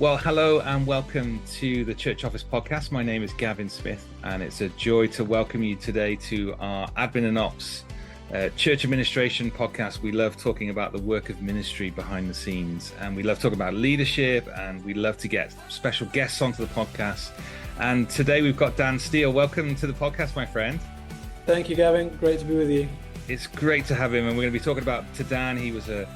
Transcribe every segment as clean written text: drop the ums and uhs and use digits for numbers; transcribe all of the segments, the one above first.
Well, hello and welcome to the Church Office Podcast. My name is Gavin Smith, and it's a joy to welcome you today to our Admin and Ops Church Administration podcast. We love talking about the work of ministry behind the scenes, and we love talking about leadership, and we love to get special guests onto the podcast. And today we've got Dan Steele. Welcome to the podcast, my friend. Thank you, Gavin. Great to be with you. It's great to have him, and we're going to be talking to Dan. He was a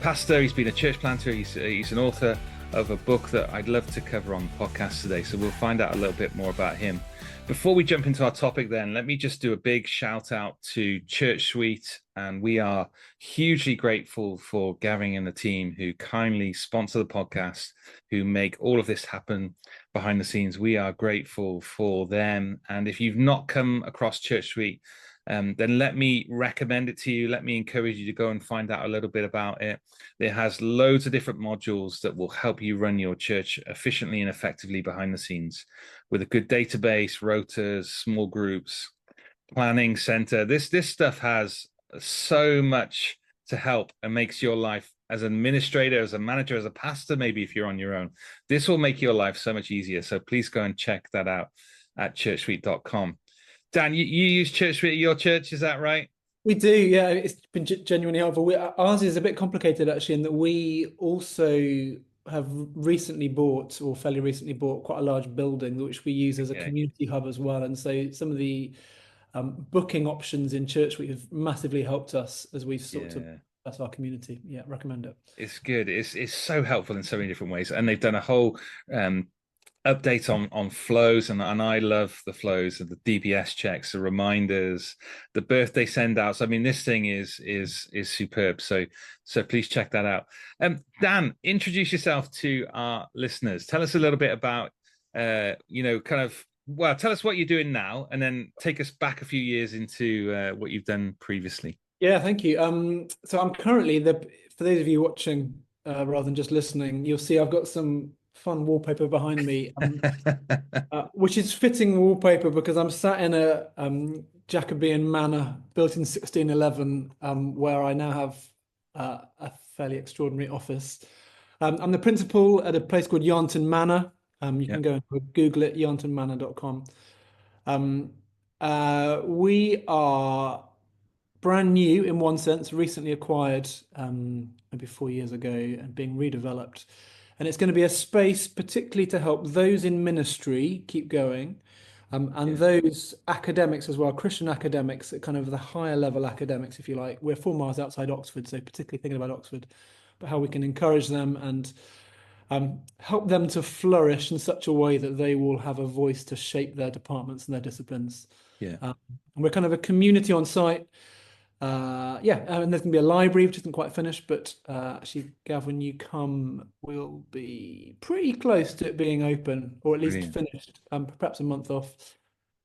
pastor. He's been a church planter. He's an author of a book that I'd love to cover on the podcast today. So we'll find out a little bit more about him. Before we jump into our topic then, let me just do a big shout out to Church Suite. And we are hugely grateful for Gavin and the team who kindly sponsor the podcast, who make all of this happen behind the scenes. We are grateful for them. And if you've not come across Church Suite, then let me recommend it to you. Let me encourage you to go and find out a little bit about it. It has loads of different modules that will help you run your church efficiently and effectively behind the scenes with a good database, rotas, small groups, planning center. This stuff has so much to help and makes your life as an administrator, as a manager, as a pastor, maybe if you're on your own. This will make your life so much easier. So please go and check that out at churchsuite.com. Dan, you use Church Suite at your church, is that right? We do, yeah. It's been genuinely helpful. Ours is a bit complicated, actually, in that we also have recently bought, or fairly recently bought, quite a large building, which we use as a community hub as well. And so some of the booking options in Church Suite have massively helped us as we've sort of, that's our community. Yeah, recommend it. It's good. It's so helpful in so many different ways. And they've done a whole update on flows, and I love the flows and the DBS checks, the reminders, the birthday send outs. I mean, this thing is superb. So please check that out. Dan, introduce yourself to our listeners. Tell us a little bit about tell us what you're doing now, and then take us back a few years into what you've done previously. Yeah, thank you. So I'm currently for those of you watching rather than just listening, you'll see I've got some fun wallpaper behind me, which is fitting wallpaper because I'm sat in a Jacobean manor built in 1611, where I now have a fairly extraordinary office. I'm the principal at a place called Yarnton Manor. You can go and Google it, yarntonmanor.com. We are brand new in one sense, recently acquired maybe 4 years ago, and being redeveloped. And it's going to be a space particularly to help those in ministry keep going, and those academics as well, Christian academics, kind of the higher level academics, if you like. We're 4 miles outside Oxford, so particularly thinking about Oxford, but how we can encourage them and help them to flourish in such a way that they will have a voice to shape their departments and their disciplines. And we're kind of a community on site. And there's going to be a library which isn't quite finished, but actually, Gav, when you come, we'll be pretty close to it being open, or at least finished, perhaps a month off.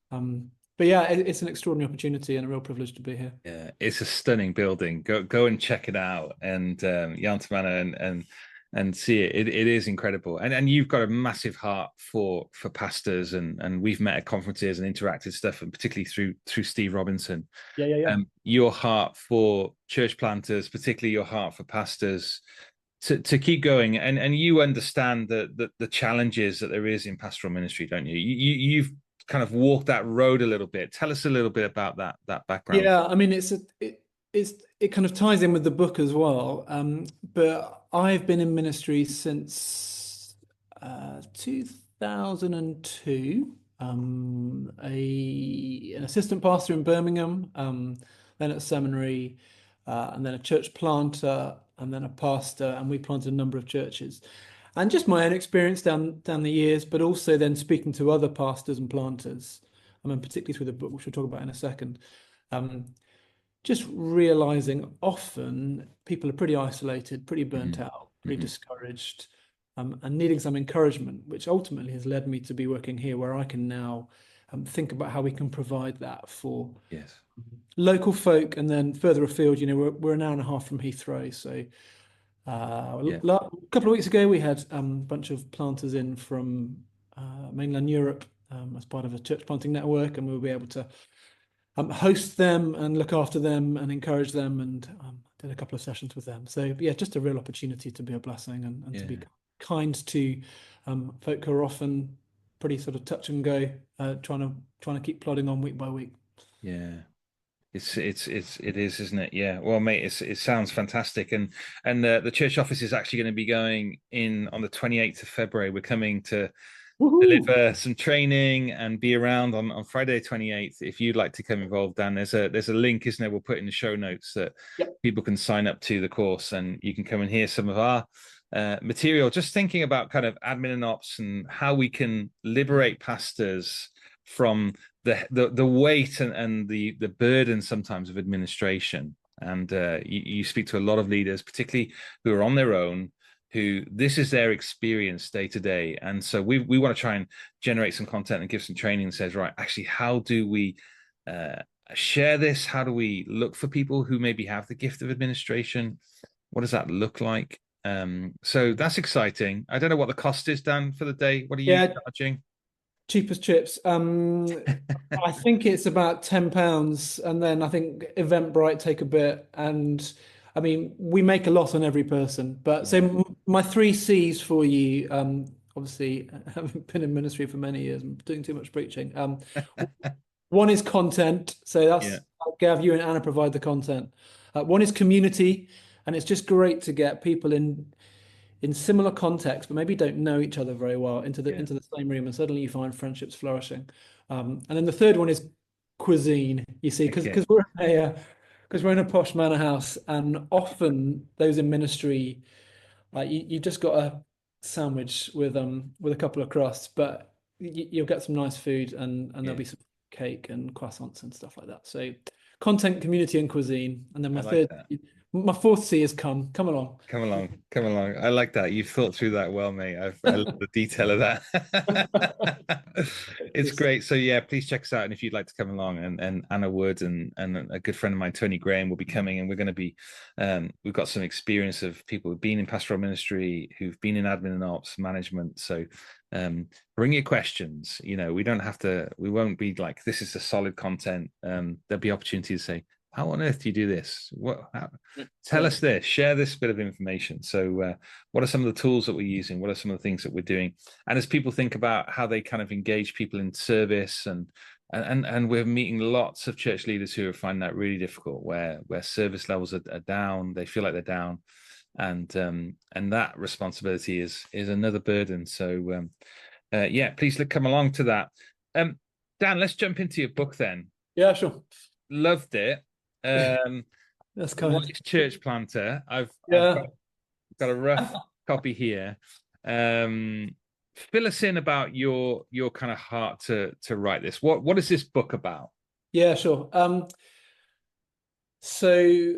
But yeah, it's an extraordinary opportunity and a real privilege to be here. Yeah, it's a stunning building. Go and check it out, and Yarnton Manor and see it. It is incredible, and you've got a massive heart for pastors, and we've met at conferences and interacted stuff, and particularly through Steve Robinson. Your heart for church planters, particularly your heart for pastors, to keep going, and you understand the challenges that there is in pastoral ministry, don't you? You've kind of walked that road a little bit. Tell us a little bit about that background. Yeah, I mean, it kind of ties in with the book as well. But I've been in ministry since 2002. An assistant pastor in Birmingham, then at seminary, and then a church planter, and then a pastor, and we planted a number of churches. And just my own experience down the years, but also then speaking to other pastors and planters, I mean, particularly through the book, which we'll talk about in a second. Just realizing often people are pretty isolated, pretty burnt out, pretty discouraged, and needing some encouragement, which ultimately has led me to be working here, where I can now think about how we can provide that for local folk, and then further afield. We're an hour and a half from Heathrow, so a couple of weeks ago we had a bunch of planters in from mainland Europe as part of a church planting network, and we'll be able to host them and look after them and encourage them, and did a couple of sessions with them. So yeah, just a real opportunity to be a blessing and to be kind to folk who are often pretty sort of touch and go, trying to keep plodding on week by week. Yeah. It is, isn't it? Yeah. Well, mate, it sounds fantastic, and the church office is actually going to be going in on the 28th of February. We're coming to Woohoo! deliver some training and be around on Friday 28th. If you'd like to come involved, Dan, there's a link, isn't there? We'll put in the show notes that Yep. people can sign up to the course, and you can come and hear some of our material. Just thinking about kind of admin and ops and how we can liberate pastors from the weight and the burden sometimes of administration. And you speak to a lot of leaders, particularly who are on their own, who this is their experience day to day. And so we want to try and generate some content and give some training that says, right, actually, how do we share this? How do we look for people who maybe have the gift of administration? What does that look like? So that's exciting. I don't know what the cost is, Dan, for the day. What are you Yeah, charging? cheap as chips. I think it's about £10, and then I think Eventbrite take a bit, and I mean we make a lot on every person. But so Yeah. my three C's for you. Obviously, having been in ministry for many years and doing too much preaching. One is content. So Yeah. that's Gav, you and Anna provide the content. One is community, and it's just great to get people in similar contexts, but maybe don't know each other very well into Yeah. the same room, and suddenly you find friendships flourishing. And then the third one is cuisine. You see, because Okay. we're in a posh manor house, and often those in ministry, like you just got a sandwich with a couple of crusts, but you'll get some nice food, and there'll Yeah. be some cake and croissants and stuff like that. So content, community, and cuisine. And then I like that. my fourth C is come along. Come along, come along. I like that. You've thought through that well, mate. I love the detail of that. It's great. So yeah, please check us out. And if you'd like to come along, and Anna Wood and a good friend of mine, Tony Graham, will be coming, and we're going to be we've got some experience of people who've been in pastoral ministry, who've been in admin and ops management. So bring your questions. You know, we won't be like, this is the solid content. There'll be opportunity to say, how on earth do you do this? Tell us this, share this bit of information. So what are some of the tools that we're using? What are some of the things that we're doing? And as people think about how they kind of engage people in service, and we're meeting lots of church leaders who are finding that really difficult, where service levels are down, they feel like they're down, and that responsibility is another burden. So yeah, please come along to that. Dan, let's jump into your book then. Yeah, sure. Loved it. That's kind. What is church planter? I've Yeah. got a rough copy here. Fill us in about your kind of heart to write this. What is this book about? Yeah, sure. So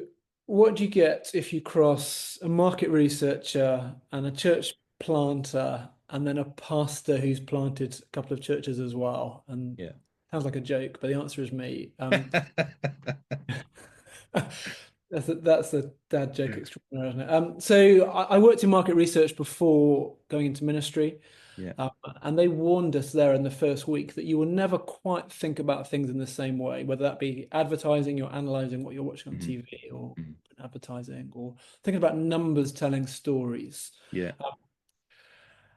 what do you get if you cross a market researcher and a church planter and then a pastor who's planted a couple of churches as well? And Yeah. sounds like a joke, but the answer is me. That's a dad joke extraordinary, isn't it? So I worked in market research before going into ministry. Yeah. And they warned us there in the first week that you will never quite think about things in the same way, whether that be advertising, you're analyzing what you're watching on TV, or advertising, or thinking about numbers telling stories. Yeah.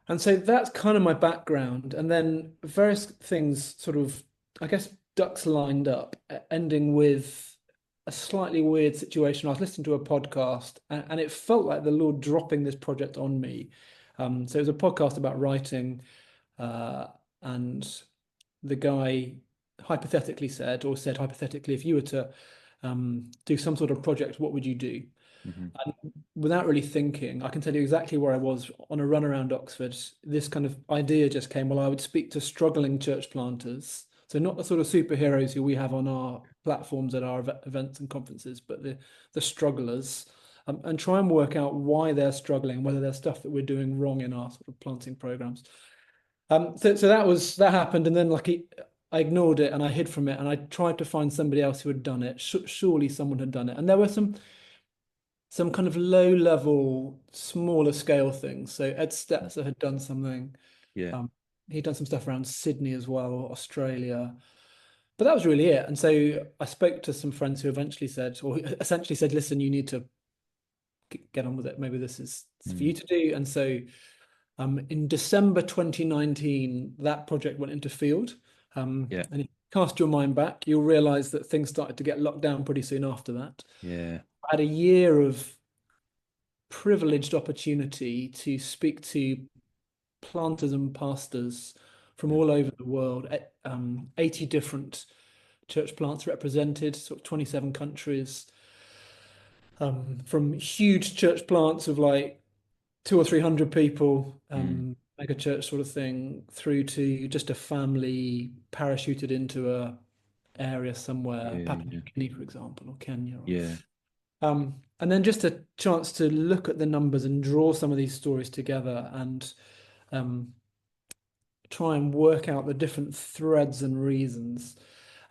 And so that's kind of my background. And then various things sort of, I guess, ducks lined up, ending with a slightly weird situation. I was listening to a podcast, and it felt like the Lord dropping this project on me. So it was a podcast about writing, and the guy hypothetically said hypothetically, if you were to do some sort of project, what would you do? And without really thinking, I can tell you exactly where I was on a run around Oxford. This kind of idea just came. Well, I would speak to struggling church planters. So not the sort of superheroes who we have on our platforms at our events and conferences, but the strugglers. And try and work out why they're struggling, whether there's stuff that we're doing wrong in our sort of planting programs. So that happened, and then I ignored it and I hid from it, and I tried to find somebody else who had done it. Surely someone had done it, and there were some kind of low level, smaller scale things. So Ed Stetzer had done something. Yeah. He'd done some stuff around Sydney as well, or Australia. But that was really it. And so I spoke to some friends who essentially said, listen, you need to get on with it. Maybe this is for you to do. And so In December 2019, that project went into field. Yeah. And if you cast your mind back, you'll realize that things started to get locked down pretty soon after that. Yeah. I had a year of privileged opportunity to speak to planters and pastors from Mm. all over the world, 80 different church plants represented, sort of 27 countries, from huge church plants of like two or 300 people, Mm. mega church sort of thing, through to just a family parachuted into a area somewhere, Yeah. Papua Yeah. New Guinea, for example, or Kenya. Yeah. And then just a chance to look at the numbers and draw some of these stories together and um, try and work out the different threads and reasons.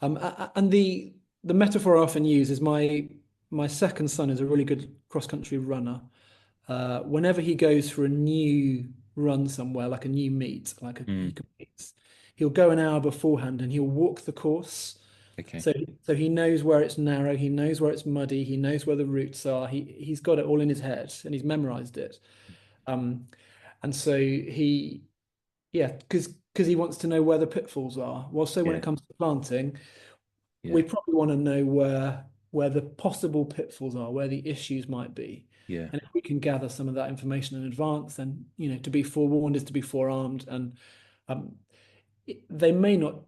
And the metaphor I often use is my second son is a really good cross country runner. Whenever he goes for a new run somewhere, like a new meet, he Mm. competes, he'll go an hour beforehand and he'll walk the course. Okay. So he knows where it's narrow, he knows where it's muddy, he knows where the routes are. He's got it all in his head and he's memorized it. Um, and so yeah, because he wants to know where the pitfalls are. Well, so when Yeah. it comes to planting, Yeah. we probably want to know where the possible pitfalls are, where the issues might be. Yeah. And if we can gather some of that information in advance, then to be forewarned is to be forearmed. And um, they may not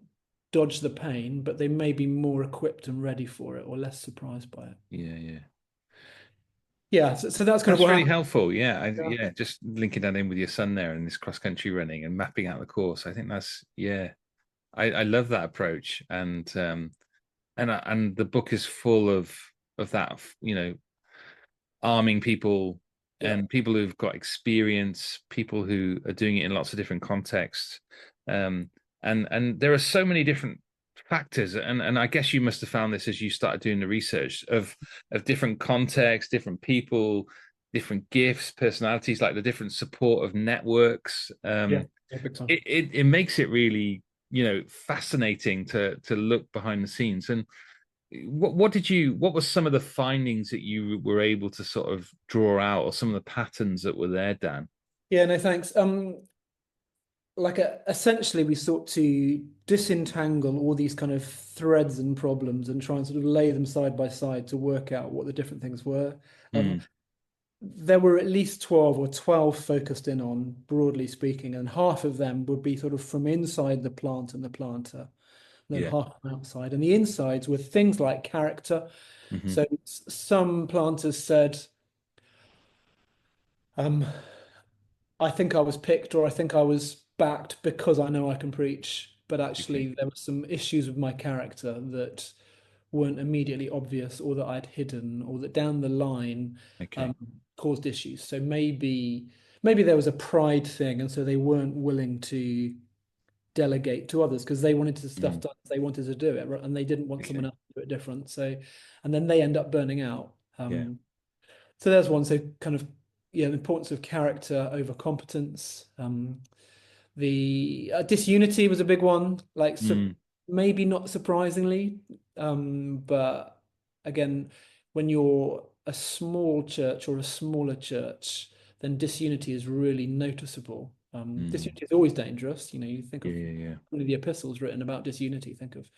dodge the pain, but they may be more equipped and ready for it, or less surprised by it. Yeah. Yeah. Yeah, so that's kind of That's what really happened. helpful. Yeah. Yeah. Yeah. Just linking that in with your son there and this cross country running and mapping out the course. I think that's, yeah. I love that approach. And the book is full of that, arming people Yeah. and people who've got experience, people who are doing it in lots of different contexts. Um, and there are so many different factors, and I guess you must have found this as you started doing the research of different contexts, different people, different gifts, personalities, like the different support of networks. Yeah. Yeah, big time. It makes it really, fascinating to look behind the scenes. And what were some of the findings that you were able to sort of draw out, or some of the patterns that were there, Dan? Yeah, no, thanks. Essentially, we sought to disentangle all these kind of threads and problems and try and sort of lay them side by side to work out what the different things were. Um, Mm. there were at least 12 or 12 focused in on, broadly speaking, and half of them would be sort of from inside the plant and the planter, and then Yeah. half from outside. And the insides were things like character. Hmm. So some planters said, um, I think I was picked or I think I was backed because I know I can preach. But Okay. actually, there were some issues with my character that weren't immediately obvious or that I'd hidden or that down the line Okay. caused issues. So maybe there was a pride thing. And so they weren't willing to delegate to others because they wanted to stuff Mm. done. They wanted to do it, right? And they didn't want someone Okay. else to do it different. So, and then they end up burning out. Yeah. So there's one. So kind of, yeah, the importance of character over competence. The disunity was a big one. Like, so Mm. maybe not surprisingly, but again, when you're a small church or a smaller church, then disunity is really noticeable. Mm. Disunity is always dangerous. You think Yeah. of Yeah. Yeah. one of the epistles written about disunity. Think of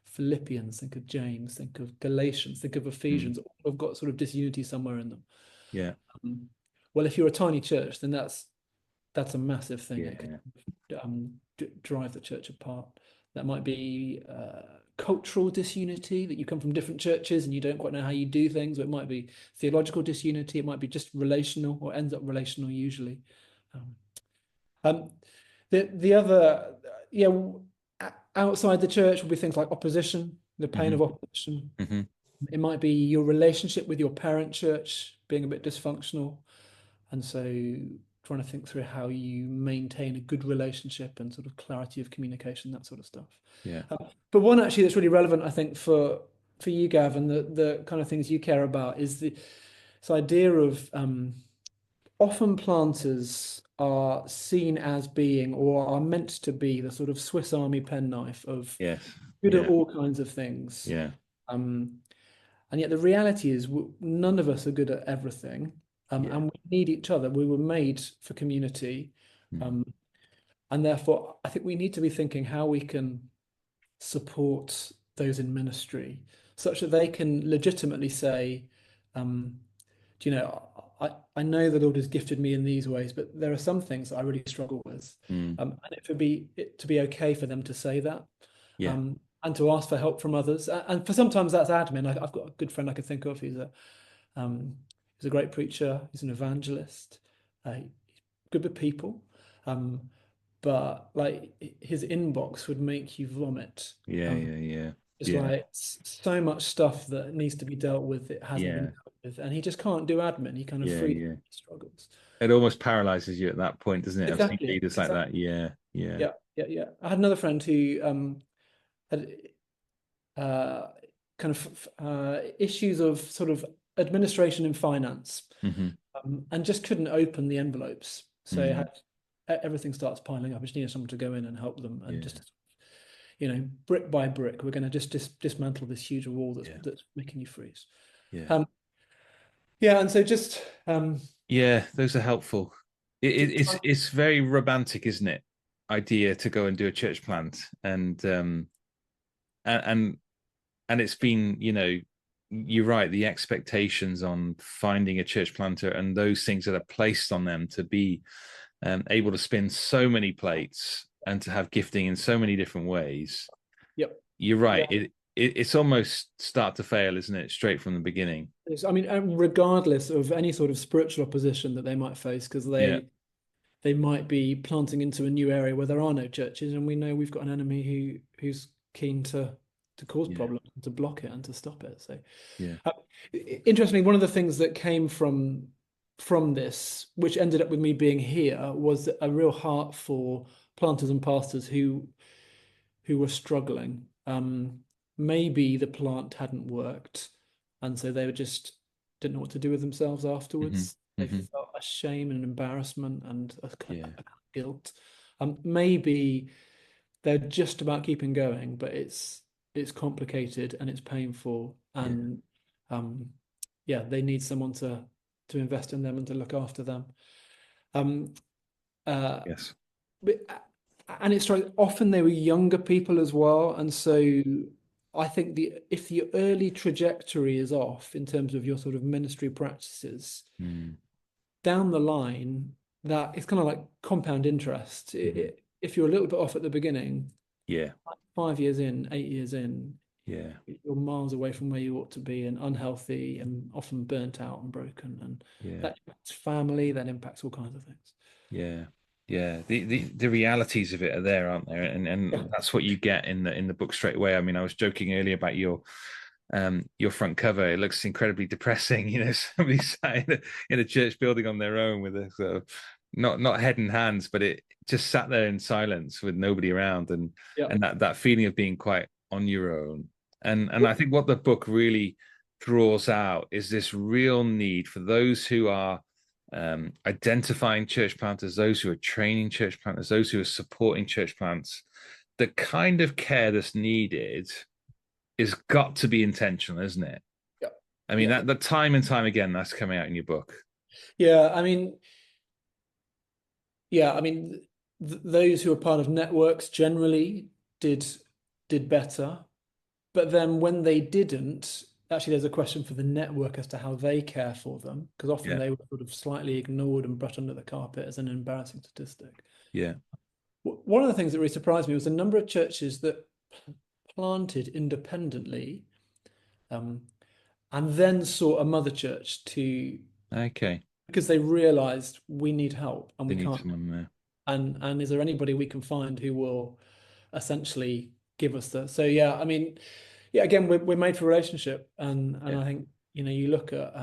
Philippians, think of James, think of Galatians, think of Mm. Ephesians. All have got sort of disunity somewhere in them. Yeah. Um, well, if you're a tiny church, then that's a massive thing. It Yeah. could drive the church apart. That might be cultural disunity, that you come from different churches and you don't quite know how you do things, or it might be theological disunity. It might be just relational, or ends up relational usually. Um, um, the other, yeah, outside the church will be things like opposition, the pain Hmm. of opposition. Hmm. It might be your relationship with your parent church being a bit dysfunctional. And so trying to think through how you maintain a good relationship and sort of clarity of communication, that sort of stuff. Yeah. But one actually that's really relevant, I think, for you, Gavin, the kind of things you care about is this idea of often planters are seen as being or are meant to be the sort of Swiss Army penknife of Yes. good at Yeah. all kinds of things. Yeah. Um, and yet the reality is none of us are good at everything. Yeah. And we need each other. We were made for community. Um, and therefore, I think we need to be thinking how we can support those in ministry such that they can legitimately say, um, do you know, I know the Lord has gifted me in these ways, but there are some things that I really struggle with. And it to be okay for them to say that, Yeah. and to ask for help from others. And for sometimes that's admin. I've got a good friend I could think of. Um, he's a great preacher. He's an evangelist. He's good with people. But like his inbox would make you vomit. Yeah. Um, Yeah. Yeah. it's Yeah. like so much stuff that needs to be dealt with that hasn't been Yeah. dealt with, and he just can't do admin. He kind of Yeah. freaks, Yeah. struggles. It almost paralyzes you at that point, doesn't it? I've seen Exactly, leaders like that. exactly. Yeah. Yeah. Yeah, yeah, yeah. I had another friend who had uh, kind of issues of sort of administration and finance, Hmm. and just couldn't open the envelopes. So Mm. everything starts piling up. I just needed someone to go in and help them, and Yeah. just brick by brick, we're going to just dismantle this huge wall Yeah. that's making you freeze. Yeah. Um, yeah, and so just Yeah. Those are helpful. try, It's very romantic, isn't it? Idea to go and do a church plant, and and and it's been, you're right, the expectations on finding a church planter and those things that are placed on them to be able to spin so many plates and to have gifting in so many different ways. yep, You're yeah. right. It's almost start to fail, isn't it? Straight from the beginning. I mean, regardless of any sort of spiritual opposition that they might face, because Yeah. they might be planting into a new area where there are no churches, and we know we've got an enemy who's keen to cause Yeah. problems, to block it, and to stop it. So, Yeah. uh, interestingly, one of the things that came from this, which ended up with me being here, was a real heart for planters and pastors who were struggling. Maybe the plant hadn't worked, and so they were just didn't know what to do with themselves Hmm. afterwards. They Hmm. felt a shame and an embarrassment and Yeah. a guilt. Maybe they're just about keeping going, but it's complicated and it's painful, Yeah. and um, yeah, they need someone to invest in them and to look after them. Um, uh, Yes. but, and it's like often they were younger people as well, and so I think the if the early trajectory is off in terms of your sort of ministry practices, Mm. down the line, that it's kind of like compound interest. Hmm. If you're a little bit off at the beginning, Yeah. 5 years in, 8 years in, Yeah. you're miles away from where you ought to be, and unhealthy and often burnt out and broken, and Yeah. that impacts family, that impacts all kinds of things. Yeah. Yeah. The realities of it are there, aren't there? Yeah, And that's what you get in the book straight away. I mean, I was joking earlier about your front cover. It looks incredibly depressing, somebody sat in a church building on their own with a sort of not head and hands, but it just sat there in silence with nobody around, yeah, and that feeling of being quite on your own. And I think what the book really draws out is this real need for those who are identifying church planters, those who are training church planters, those who are supporting church plants, the kind of care that's needed is got to be intentional, isn't it? yeah, I mean, yeah, that the time and time again, that's coming out in your book. yeah. I mean, those who are part of networks generally did did better, but then when they didn't, actually, there's a question for the network as to how they care for them, because often Yeah, they were sort of slightly ignored and brushed under the carpet as an embarrassing statistic. yeah, One of the things that really surprised me was the number of churches that planted independently, um, and then sought a mother church to okay. because they realized we need help and They we need can't. someone there. And is there anybody we can find who will essentially give us the so yeah, I mean, yeah, again, we're made for relationship, and Yeah, I think you look at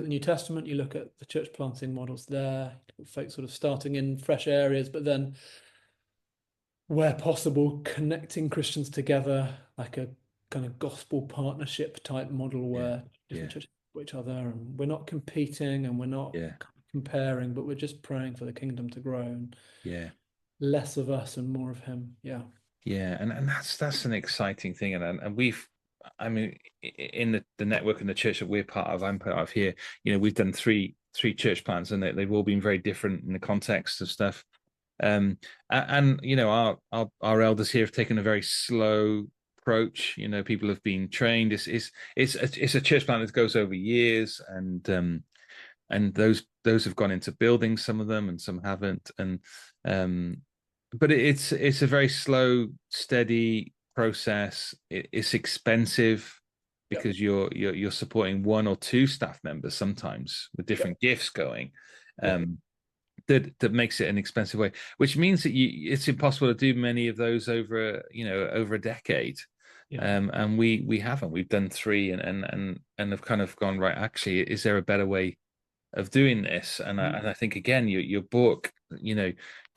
the New Testament, you look at the church planting models there, folks sort of starting in fresh areas, but then where possible, connecting Christians together, like a kind of gospel partnership type model yeah, where yeah, different churches support each other, and we're not competing and we're not yeah, comparing, but we're just praying for the kingdom to grow and yeah, less of us and more of him. Yeah. yeah. And that's an exciting thing. And we've, I mean, in the network and the church that we're part of, I'm part of here. We've done three church plants, and they've all been very different in the context of stuff. And you know, our elders here have taken a very slow approach. You know, people have been trained. It's a church plant that goes over years, and those have gone into building, some of them, and some haven't. And but it's a very slow, steady process. It's expensive Yep. because you're supporting one or two staff members sometimes with different gifts going. Yep. That makes it an expensive way, which means that it's impossible to do many of those over over a decade. Yeah. And we haven't. We've done three and have kind of gone, right, actually, is there a better way of doing this? And I think again, your book,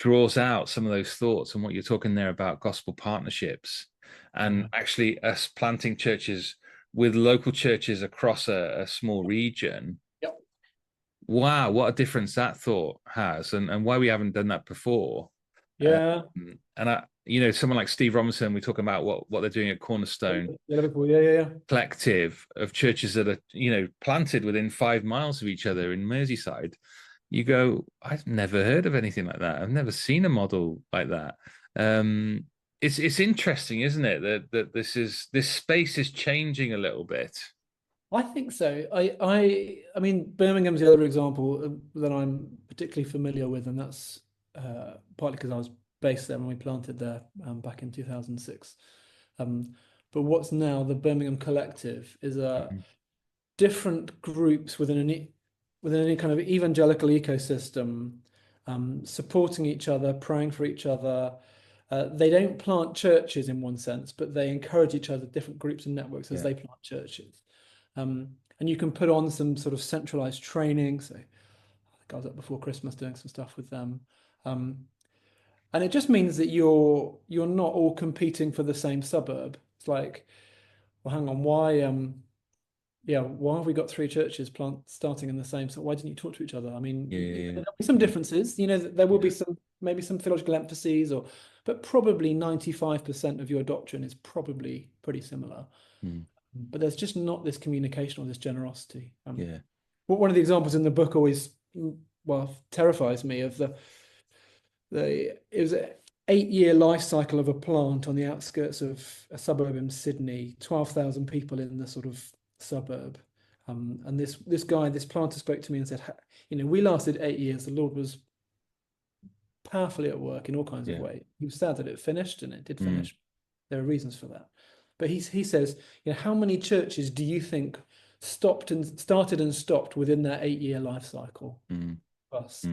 draws out some of those thoughts and what you're talking there about gospel partnerships, and actually us planting churches with local churches across a small region. Yep. Wow, what a difference that thought has, and why we haven't done that before. Yeah. And someone like Steve Robinson, we talk about what they're doing at Cornerstone Yeah, Liverpool. Yeah. Collective of churches that are planted within 5 miles of each other in Merseyside. You go, I've never heard of anything like that. I've never seen a model like that. It's interesting, isn't it, that this space is changing a little bit. I think so. I mean, Birmingham's the other example that I'm particularly familiar with, and that's partly because I was based there when we planted there back in 2006. But what's now the Birmingham Collective is a different groups within any kind of evangelical ecosystem, supporting each other, praying for each other. They don't plant churches in one sense, but they encourage each other, different groups and networks, as they plant churches. And you can put on some sort of centralized training. So I think I was up before Christmas doing some stuff with them. And it just means that you're not all competing for the same suburb. It's like, well, hang on, why have we got three churches starting in the same? So why didn't you talk to each other? I mean, there'll be some differences. There will be maybe some theological emphases, but probably 95% of your doctrine is probably pretty similar. But there's just not this communication or this generosity. One of the examples in the book always, terrifies me of it was an 8-year life cycle of a plant on the outskirts of a suburb in Sydney, 12,000 people in the sort of suburb. And this planter spoke to me and said, we lasted 8 years. The Lord was powerfully at work in all kinds of ways. He was sad that it finished, and it did finish. There are reasons for that. But he says, how many churches do you think started and stopped within that 8-year life cycle? Plus,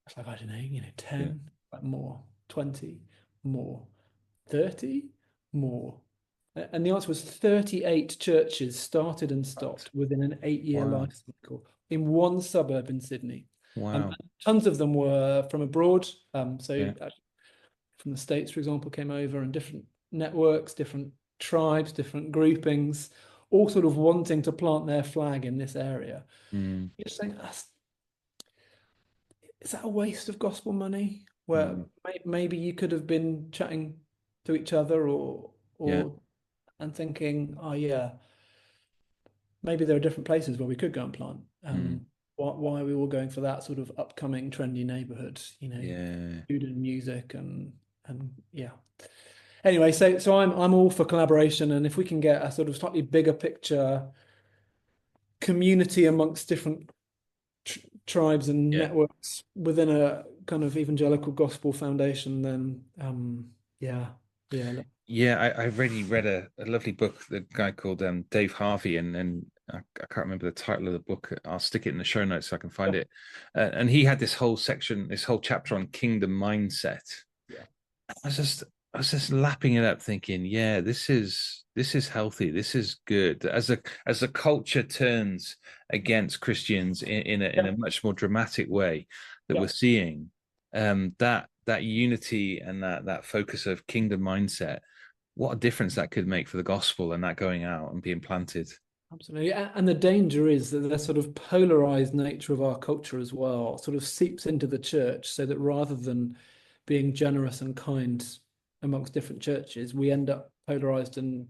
it's like, I don't know, 10, like more, 20, more, 30, more. And the answer was 38 churches started and stopped within an 8-year life cycle in one suburb in Sydney. Wow. Tons of them were from abroad. From the States, for example, came over, and different networks, different tribes, different groupings, all sort of wanting to plant their flag in this area. You're saying, is that a waste of gospel money? Where maybe you could have been chatting to each other and thinking, maybe there are different places where we could go and plant. Why are we all going for that sort of upcoming trendy neighborhood? Food and music and Anyway, so I'm all for collaboration, and if we can get a sort of slightly bigger picture community amongst different tribes and networks within a kind of evangelical gospel foundation, then I've already read a lovely book, the guy called Dave Harvey, and I can't remember the title of the book. I'll stick it in the show notes so I can find it. And he had this whole chapter on kingdom mindset. I was just lapping it up, thinking, this is healthy, this is good. As the culture turns against Christians in a much more dramatic way that we're seeing, that unity and that focus of kingdom mindset, what a difference that could make for the gospel and that going out and being planted. Absolutely. And the danger is that the sort of polarized nature of our culture as well sort of seeps into the church, so that rather than being generous and kind amongst different churches, we end up polarized and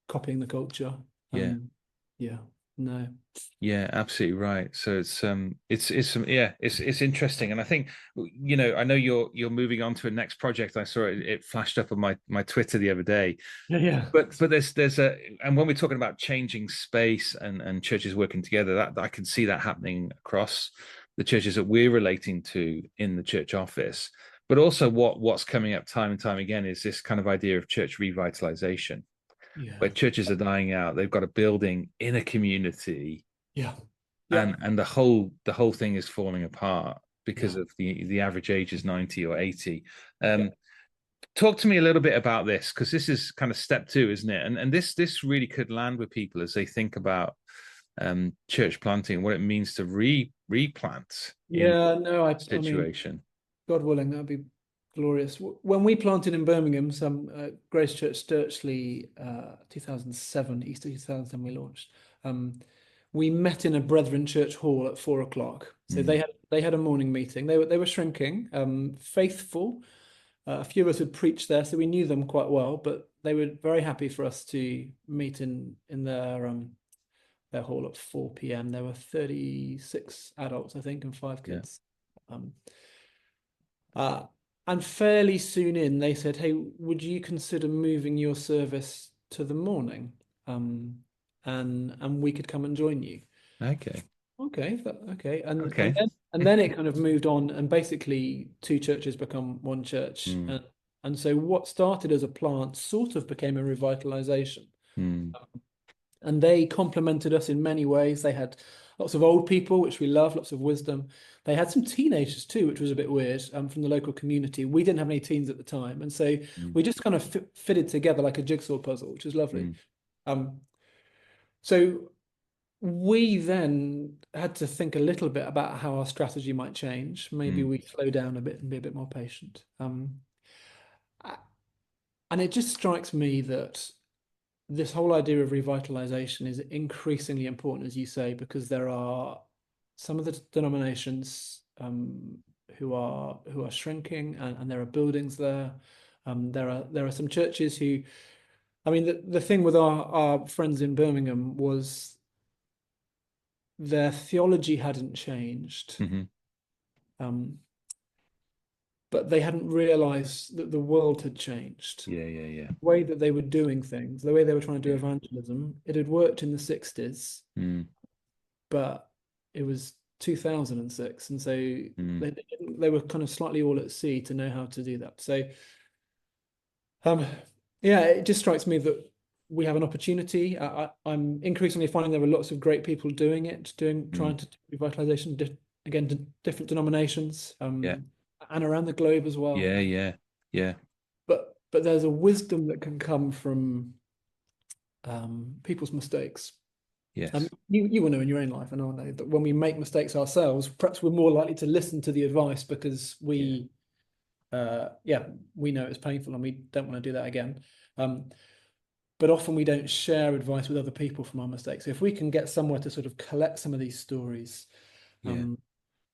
copying the culture. No. Yeah, absolutely right. So it's interesting, and I think I know you're moving on to a next project. I saw it flashed up on my Twitter the other day. Yeah, yeah. But there's a and when we're talking about changing space and churches working together, that I can see that happening across the churches that we're relating to in the church office. But also what's coming up time and time again is this kind of idea of church revitalization, where Yeah. churches are dying out. They've got a building in a community, Yeah. Yeah. and the whole thing is falling apart because Yeah. of the average age is 90 or 80. Yeah. Talk to me a little bit about this, because this is kind of step two, isn't it? And this really could land with people as they think about church planting and what it means to replant in Yeah, no, I mean, situation. God willing, that'd be glorious. When we planted in Birmingham, some Grace Church Sturchley, 2007, Easter 2007, we launched. We met in a Brethren Church Hall at 4 o'clock. So Mm, they had a morning meeting. They were shrinking, faithful. A few of us had preached there, so we knew them quite well. But they were very happy for us to meet in their hall at 4 p.m. There were 36 adults, I think, and 5 yeah. kids. Um, uh, and fairly soon in, they said, "Hey, would you consider moving your service to the morning? And we could come and join you." Okay. Okay, okay, and and Okay. then and then it kind of moved on, and basically two churches become one church, Mm, and so what started as a plant sort of became a revitalization. mm, And they complemented us in many ways. They had lots of old people, which we love, lots of wisdom. They had some teenagers too, which was a bit weird, from the local community. We didn't have any teens at the time, and so mm, we just kind of fitted together like a jigsaw puzzle, which was lovely. mm, Um, so we then had to think a little bit about how our strategy might change. Maybe mm, we slow down a bit and be a bit more patient. And it just strikes me that this whole idea of revitalization is increasingly important, as you say, because there are some of the denominations, who are shrinking, and there are buildings there. There are some churches who, I mean, the thing with our friends in Birmingham was their theology hadn't changed, mhm. um, but they hadn't realized that the world had changed. Yeah, yeah, yeah, The way that they were doing things, the way they were trying to do yeah. evangelism, it had worked in the 60s, Mm, but it was 2006, and so mm, they were kind of slightly all at sea to know how to do that. So, um, yeah, it just strikes me that we have an opportunity. I'm increasingly finding there are lots of great people doing it, mm. trying to do revitalization, again, different denominations, Yeah, and around the globe as well. yeah, yeah, yeah. But there's a wisdom that can come from people's mistakes. Yes. You will know in your own life, and I know that when we make mistakes ourselves, perhaps we're more likely to listen to the advice because Yeah. yeah, we know it's painful and we don't want to do that again. Um, but often we don't share advice with other people from our mistakes. So if we can get somewhere to sort of collect some of these stories, Yeah. um,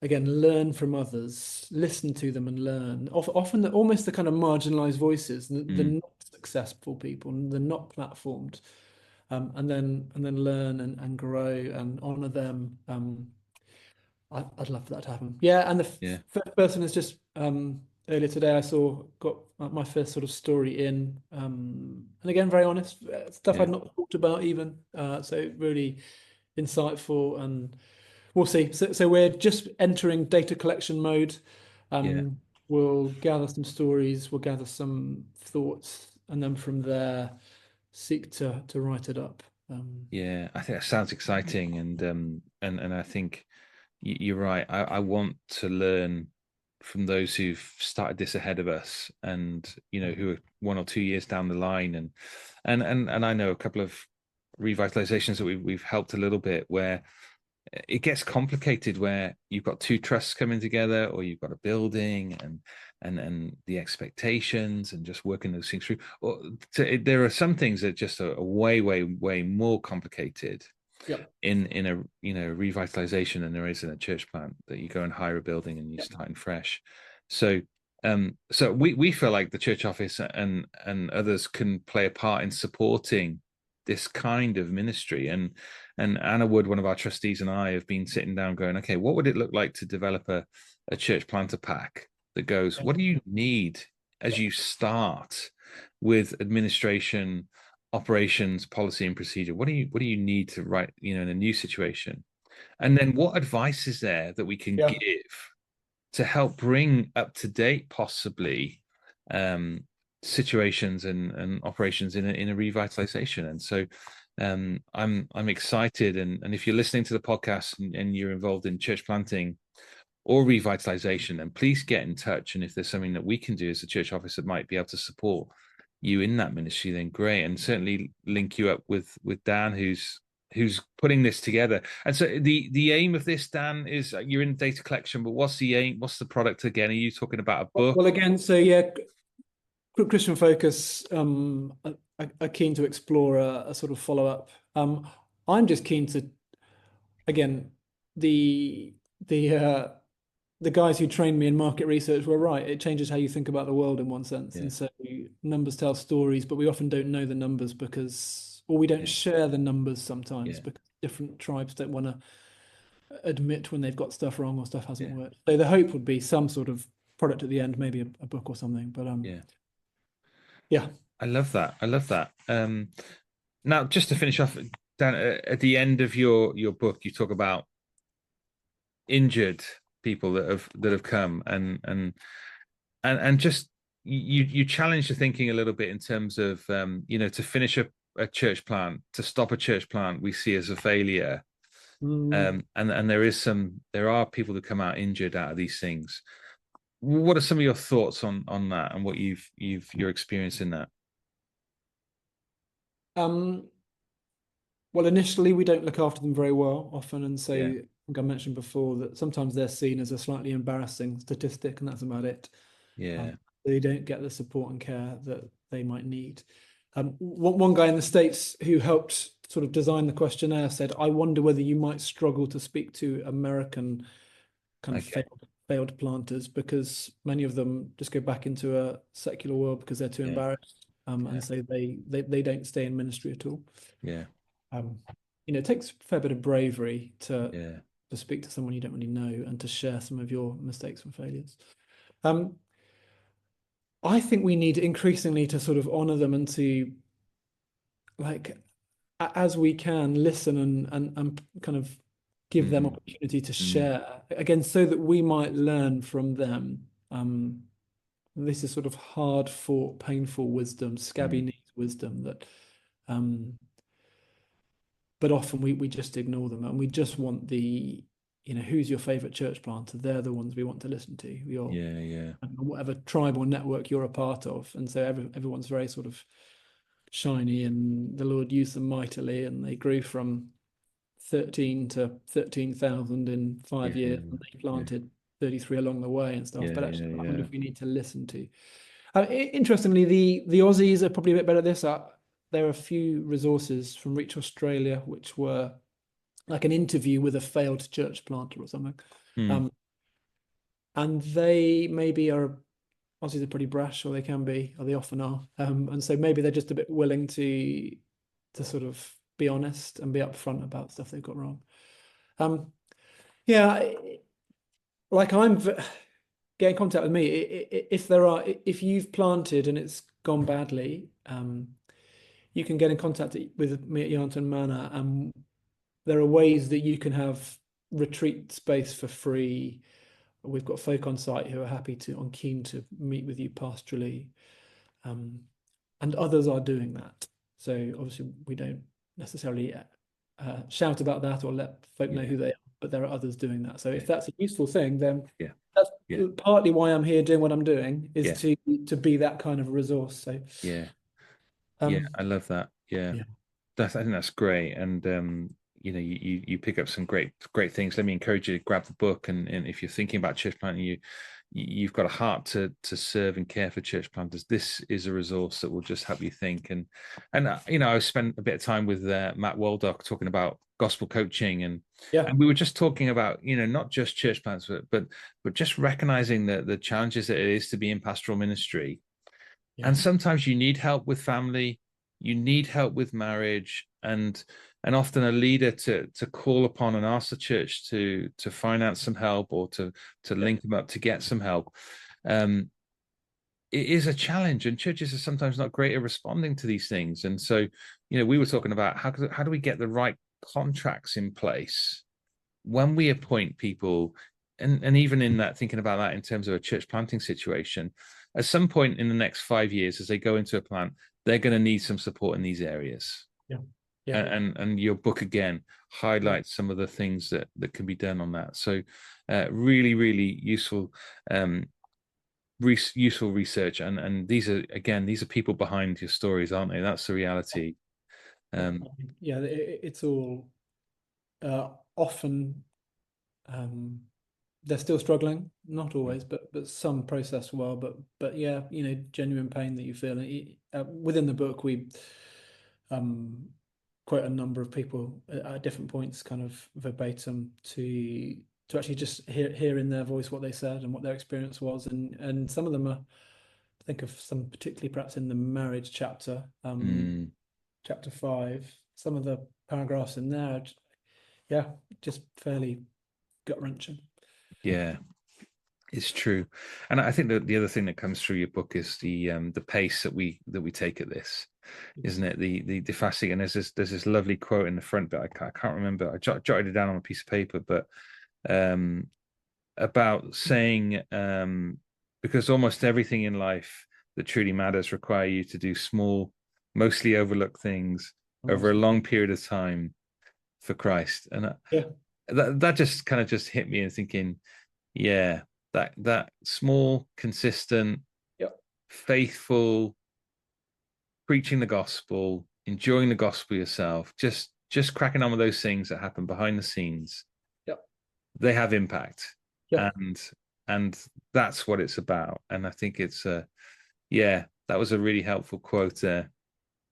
again, learn from others, listen to them and learn. Often almost the kind of marginalized voices, the Mm, not successful people, the not platformed, and then learn and grow and honor them. I'd love for that to happen. Yeah, and the yeah. first person is just earlier today. I saw got my first sort of story in, and again, very honest stuff Yeah. I'd not talked about even. So really insightful, and we'll see. So we're just entering data collection mode. Yeah. We'll gather some stories, we'll gather some thoughts, and then from there seek to write it up. Yeah. I think that sounds exciting, and I think you're right. I want to learn from those who've started this ahead of us, and who are 1 or 2 years down the line, and I know a couple of revitalizations that we've helped a little bit, where it gets complicated, where you've got two trusts coming together, or you've got a building, and the expectations, and just working those things through. Or there are some things that just are way, way, way more complicated Yep. in a revitalization than there is in a church plant, that you go and hire a building and you Yep. starting fresh. So so we feel like the church office and others can play a part in supporting this kind of ministry, And Anna Wood, one of our trustees, and I have been sitting down going, okay, what would it look like to develop a church planter pack that goes, what do you need as you start with administration, operations, policy, and procedure? What do you need to write, in a new situation? And then what advice is there that we can Yeah. give to help bring up to date, possibly, situations and operations in a revitalization? And so I'm excited, and if you're listening to the podcast and you're involved in church planting or revitalization, then please get in touch. And if there's something that we can do as a church office that might be able to support you in that ministry, then great. And certainly link you up with Dan, who's putting this together. And so the aim of this, Dan, is you're in data collection, but what's the aim? What's the product again? Are you talking about a book? Well, again, so yeah, Christian Focus are keen to explore a sort of follow-up. I'm just keen to, again, the guys who trained me in market research were right. It changes how you think about the world in one sense. Yeah. And so numbers tell stories, but we often don't know the numbers or we don't share the numbers sometimes because different tribes don't want to admit when they've got stuff wrong or stuff hasn't worked. So the hope would be some sort of product at the end, maybe a book or something. But yeah. I love that. Now, just to finish off, Dan, at the end of your book, you talk about injured people that have come and just you challenge the thinking a little bit in terms of to finish a church plant, to stop a church plant, we see as a failure. And there are people that come out injured out of these things. What are some of your thoughts on that and what you're experiencing that? Well, initially we don't look after them very well often, and so I think I mentioned before that sometimes they're seen as a slightly embarrassing statistic, and that's about it. They don't get the support and care that they might need. One guy in the States who helped sort of design the questionnaire said, "I wonder whether you might struggle to speak to American kind of failed planters, because many of them just go back into a secular world because they're too embarrassed, and so they don't stay in ministry at all." It takes a fair bit of bravery to speak to someone you don't really know and to share some of your mistakes and failures. I think we need increasingly to sort of honor them and to, like, as we can, listen and kind of give them opportunity to share, again, so that we might learn from them. This is sort of hard fought, painful wisdom, scabby knees wisdom that but often we just ignore them, and we just want who's your favorite church planter? They're the ones we want to listen to. Whatever tribe or network you're a part of. And so everyone's very sort of shiny, and the Lord used them mightily, and they grew from 13 to 13,000 in 5 years, and they planted 33 along the way and stuff. But actually, I wonder if we need to listen to. Interestingly, the Aussies are probably a bit better at this. There are a few resources from Reach Australia, which were like an interview with a failed church planter or something. And they maybe Aussies are pretty brash, or they can be, or they often are. And so maybe they're just a bit willing to sort of be honest and be upfront about stuff they've got wrong. Like get in contact with me if you've planted and it's gone badly. You can get in contact with me at Yarnton Manor, and there are ways that you can have retreat space for free. We've got folk on site who are keen to meet with you pastorally, and others are doing that. So obviously we don't necessarily shout about that or let folk know who they are, but there are others doing that. So if that's a useful thing, then that's partly why I'm here doing what I'm doing, is to be that kind of resource. So I love that. I think that's great. And you pick up some great things. Let me encourage you to grab the book, and if you're thinking about church planting, you've got a heart to serve and care for church planters. This is a resource that will just help you think. And I spent a bit of time with Matt Waldock talking about gospel coaching, and we were just talking about not just church plants, but just recognizing the challenges that it is to be in pastoral ministry. And sometimes you need help with family, you need help with marriage, and and often a leader to call upon and ask the church to finance some help, or to link them up to get some help. It is a challenge, and churches are sometimes not great at responding to these things. And so, we were talking about how do we get the right contracts in place when we appoint people, and even in that, thinking about that in terms of a church planting situation, at some point in the next 5 years, as they go into a plant, they're going to need some support in these areas. Yeah. Yeah. And your book again highlights some of the things that can be done on that. So really, really useful useful research, and these are people behind your stories, aren't they? That's the reality. It's all often they're still struggling, not always, but some process well, but yeah, genuine pain that you feel. Within the book, we quote a number of people at different points, kind of verbatim, to actually just hear in their voice what they said and what their experience was, and some of them are, I think of some particularly perhaps in the marriage chapter, chapter 5, some of the paragraphs in there, just fairly gut-wrenching. Yeah, it's true. And I think that the other thing that comes through your book is the pace that we take at this, isn't it? The fasting. And there's this lovely quote in the front, but I can't remember. I jotted it down on a piece of paper, but about saying because almost everything in life that truly matters require you to do small, mostly overlooked things over a long period of time for Christ. And that just kind of just hit me, and thinking, yeah, that small, consistent, faithful, preaching the gospel, enjoying the gospel yourself, just cracking on with those things that happen behind the scenes. They have impact. And that's what it's about. And I think it's that was a really helpful quote there.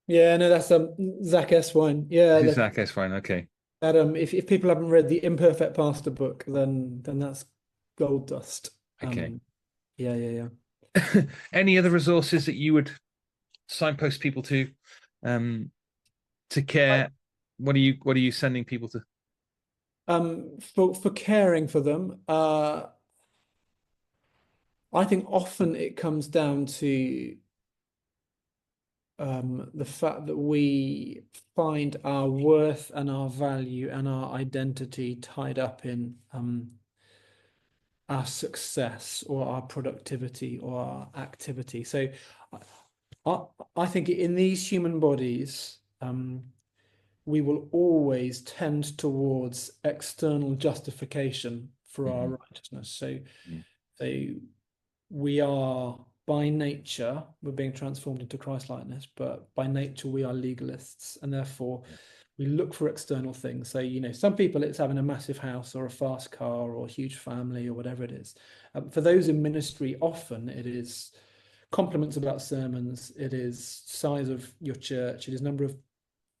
Yeah, no, that's Zach Eswine. Yeah, Zach Eswine. Okay. Adam, if people haven't read the Imperfect Pastor book, then that's gold dust. Okay. Yeah. Any other resources that you would signpost people to care? What are you sending people to? For caring for them, I think often it comes down to the fact that we find our worth and our value and our identity tied up in our success or our productivity or our activity. So I think in these human bodies, we will always tend towards external justification for our righteousness. So we are, by nature, we're being transformed into Christ-likeness, but by nature we are legalists, and therefore we look for external things. So, some people, it's having a massive house or a fast car or a huge family or whatever it is. For those in ministry, often it is compliments about sermons, it is size of your church, it is number of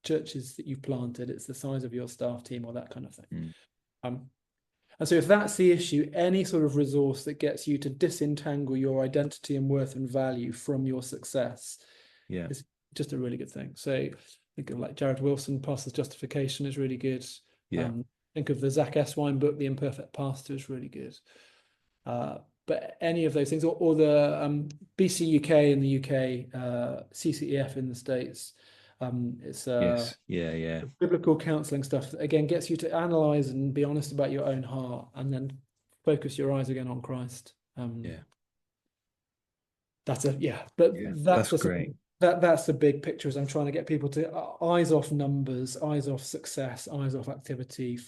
churches that you've planted, it's the size of your staff team or that kind of thing. And so if that's the issue, any sort of resource that gets you to disentangle your identity and worth and value from your success is just a really good thing. So think of like Jared Wilson, Pastor's Justification is really good. Think of the Zach Eswine book, The Imperfect Pastor, is really good. But any of those things, or the BCUK in the UK, CCEF in the States, it's biblical counseling stuff that again gets you to analyze and be honest about your own heart, and then focus your eyes again on Christ. That's great. That's the big picture, as I'm trying to get people to eyes off numbers, eyes off success, eyes off activity,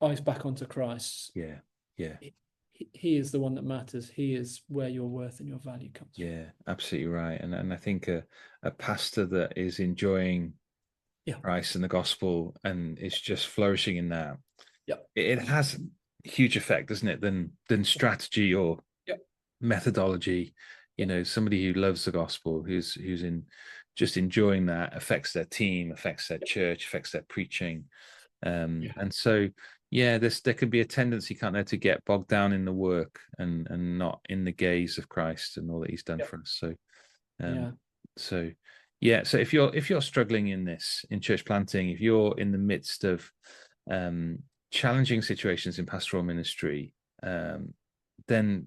eyes back onto Christ. He is the one that matters. He is where your worth and your value comes from. Yeah, absolutely right. And I think a pastor that is enjoying Christ and the gospel and is just flourishing in that, it has a huge effect, doesn't it, than strategy or methodology. Somebody who loves the gospel, who's just enjoying that, affects their team, affects their church, affects their preaching. And so there can be a tendency, can't there, to get bogged down in the work and not in the gaze of Christ and all that he's done for us. So Yeah. So if you're struggling in church planting, if you're in the midst of challenging situations in pastoral ministry, then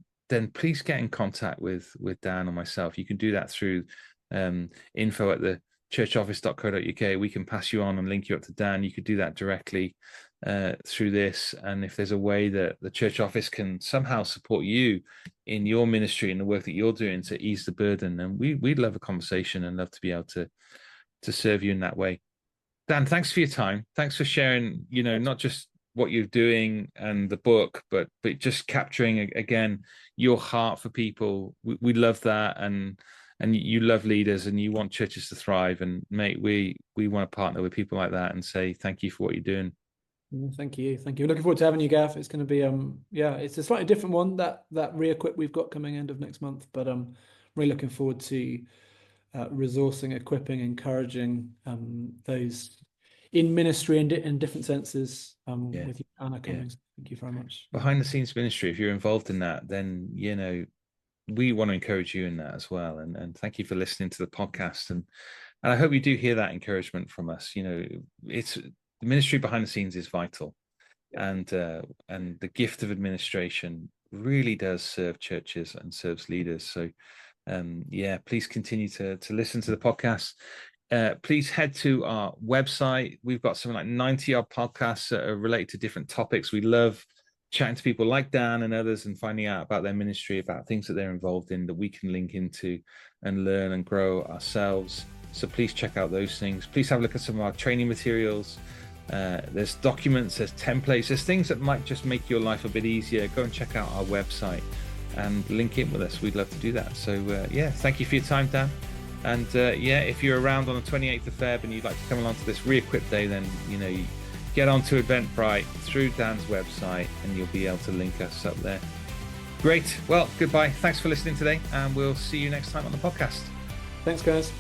please get in contact with Dan or myself. You can do that through info at the churchoffice.co.uk. We can pass you on and link you up to Dan. You could do that directly through this. And if there's a way that the church office can somehow support you in your ministry and the work that you're doing to ease the burden, then we'd love a conversation and love to be able to serve you in that way. Dan, thanks for your time. Thanks for sharing, not just what you're doing and the book, but just capturing again your heart for people. We love that, and you love leaders and you want churches to thrive. And mate, we want to partner with people like that and say thank you for what you're doing. Thank you. Looking forward to having you, Gav. It's going to be it's a slightly different one, that re-equip we've got coming end of next month, but really looking forward to resourcing, equipping, encouraging those in ministry and in different senses with you, Anna Cummings. Thank you very much. Behind the scenes ministry, if you're involved in that, then we want to encourage you in that as well. And thank you for listening to the podcast, and I hope you do hear that encouragement from us. It's the ministry behind the scenes is vital, and the gift of administration really does serve churches and serves leaders. So please continue to listen to the podcast. Please head to our website. We've got something like 90 odd podcasts that are related to different topics. We love chatting to people like Dan and others and finding out about their ministry, about things that they're involved in that we can link into and learn and grow ourselves. So please check out those things. Please have a look at some of our training materials. There's documents, there's templates, there's things that might just make your life a bit easier. Go and check out our website and link in with us. We'd love to do that. So thank you for your time, Dan. And if you're around on the 28th of Feb and you'd like to come along to this Re-Equip Day, then you get onto Eventbrite through Dan's website and you'll be able to link us up there. Great. Well, goodbye. Thanks for listening today, and we'll see you next time on the podcast. Thanks, guys.